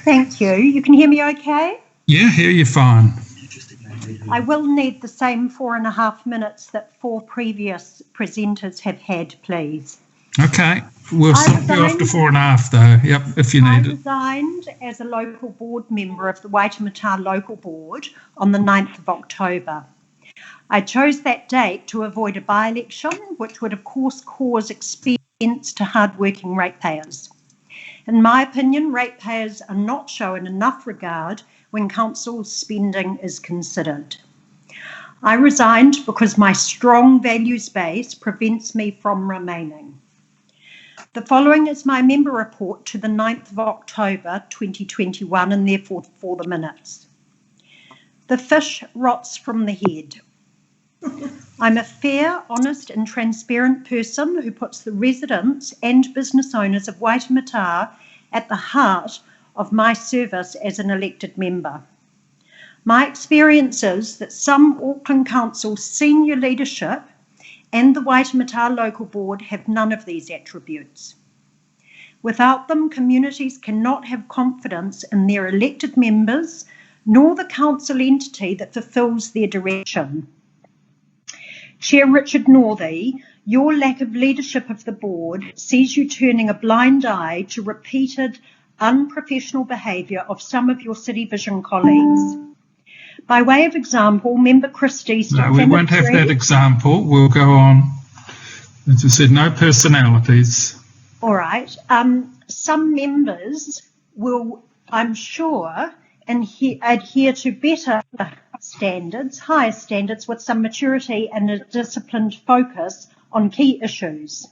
Thank you. You can hear me okay? Yeah, hear you fine. I will need the same 4.5 minutes that 4 previous presenters have had, please. Okay. We'll stop you after 4.5 though. Yep, if you need it. I resigned as a local board member of the Waitemata local board on the 9th of October. I chose that date to avoid a by-election, which would of course cause expense to hard-working ratepayers. In my opinion, ratepayers are not shown enough regard when council spending is considered. I resigned because my strong values base prevents me from remaining. The following is my member report to the 9th of October 2021 and therefore for the minutes. The fish rots from the head. I'm a fair, honest and transparent person who puts the residents and business owners of Waitemata at the heart of my service as an elected member. My experience is that some Auckland Council senior leadership and the Waitemata local board have none of these attributes. Without them, communities cannot have confidence in their elected members, nor the council entity that fulfills their direction. Chair Richard Northey, your lack of leadership of the board sees you turning a blind eye to repeated unprofessional behaviour of some of your City Vision colleagues. By way of example, Member Christie's... No, we won't have that example. We'll go on. As I said, no personalities. All right. Some members will, I'm sure, adhere to better standards, higher standards, with some maturity and a disciplined focus on key issues.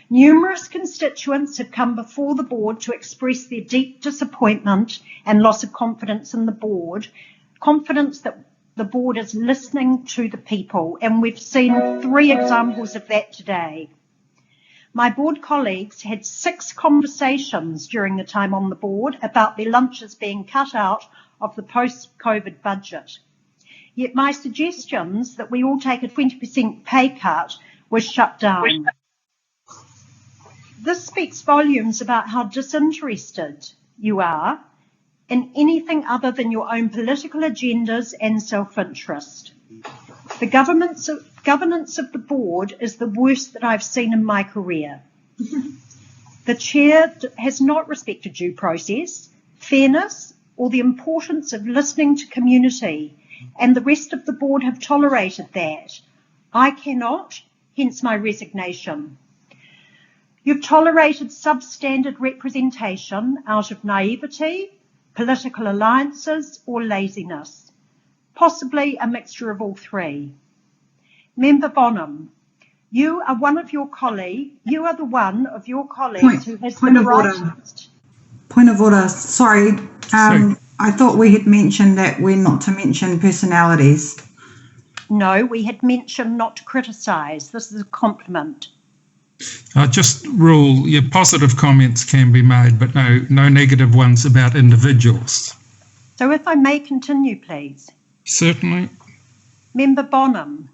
Numerous constituents have come before the board to express their deep disappointment and loss of confidence in the board, confidence that the board is listening to the people, and we've seen 3 examples of that today. My board colleagues had 6 conversations during the time on the board about their lunches being cut out of the post-COVID budget. Yet my suggestions that we all take a 20% pay cut was shut down. This speaks volumes about how disinterested you are in anything other than your own political agendas and self-interest. The governance of the board is the worst that I've seen in my career. The chair has not respected due process, fairness, or the importance of listening to community, and the rest of the board have tolerated that. I cannot, hence my resignation. You've tolerated substandard representation out of naivety, political alliances, or laziness, possibly a mixture of all 3. Member Bonham, you are the one of your colleagues who has been right. Point of order. Sorry. I thought we had mentioned that we're not to mention personalities. No, we had mentioned not to criticise. This is a compliment. Just rule, your positive comments can be made, but no negative ones about individuals. So if I may continue, please. Certainly. Member Bonham,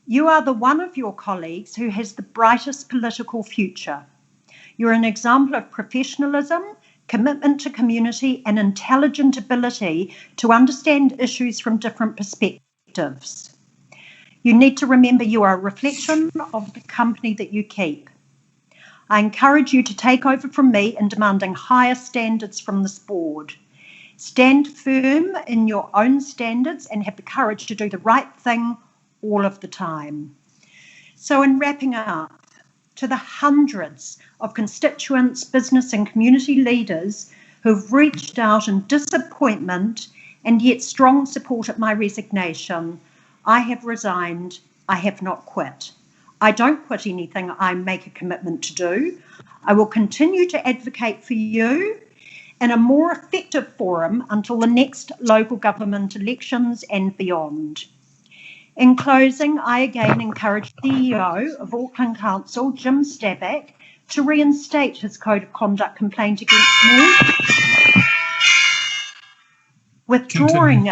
you are the one of your colleagues who has the brightest political future. You're an example of professionalism, commitment to community, and intelligent ability to understand issues from different perspectives. You need to remember you are a reflection of the company that you keep. I encourage you to take over from me in demanding higher standards from this board. Stand firm in your own standards and have the courage to do the right thing all of the time. So in wrapping up, to the hundreds of constituents, business and community leaders who've reached out in disappointment and yet strong support at my resignation, I have resigned, I have not quit. I don't quit anything I make a commitment to do. I will continue to advocate for you in a more effective forum until the next local government elections and beyond. In closing, I again encourage the CEO of Auckland Council, Jim Stabak, to reinstate his code of conduct complaint against me. Withdrawing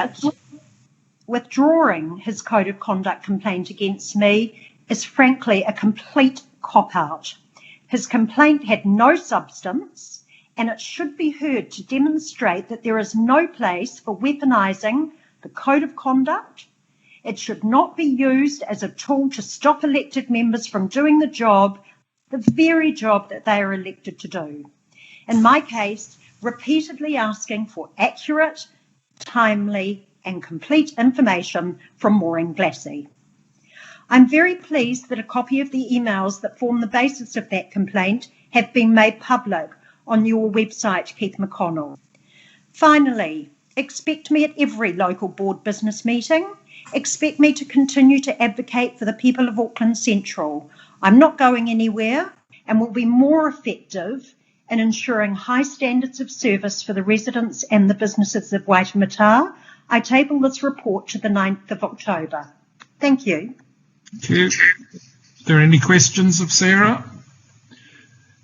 his code of conduct complaint against me is frankly a complete cop-out. His complaint had no substance and it should be heard to demonstrate that there is no place for weaponising the Code of Conduct. It should not be used as a tool to stop elected members from doing the job, the very job that they are elected to do. In my case, repeatedly asking for accurate, timely and complete information from Maureen Glassy. I'm very pleased that a copy of the emails that form the basis of that complaint have been made public on your website, Keith McConnell. Finally, expect me at every local board business meeting. Expect me to continue to advocate for the people of Auckland Central. I'm not going anywhere and will be more effective in ensuring high standards of service for the residents and the businesses of Waitemata. I table this report to the 9th of October. Thank you. Thank you. Are there any questions of Sarah?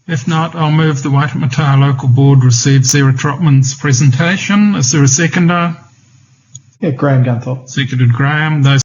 If not, I'll move the Waitemata Local Board receive Sarah Trotman's presentation. Is there a seconder? Yeah, Graham Gunthorpe. Seconded Graham. Those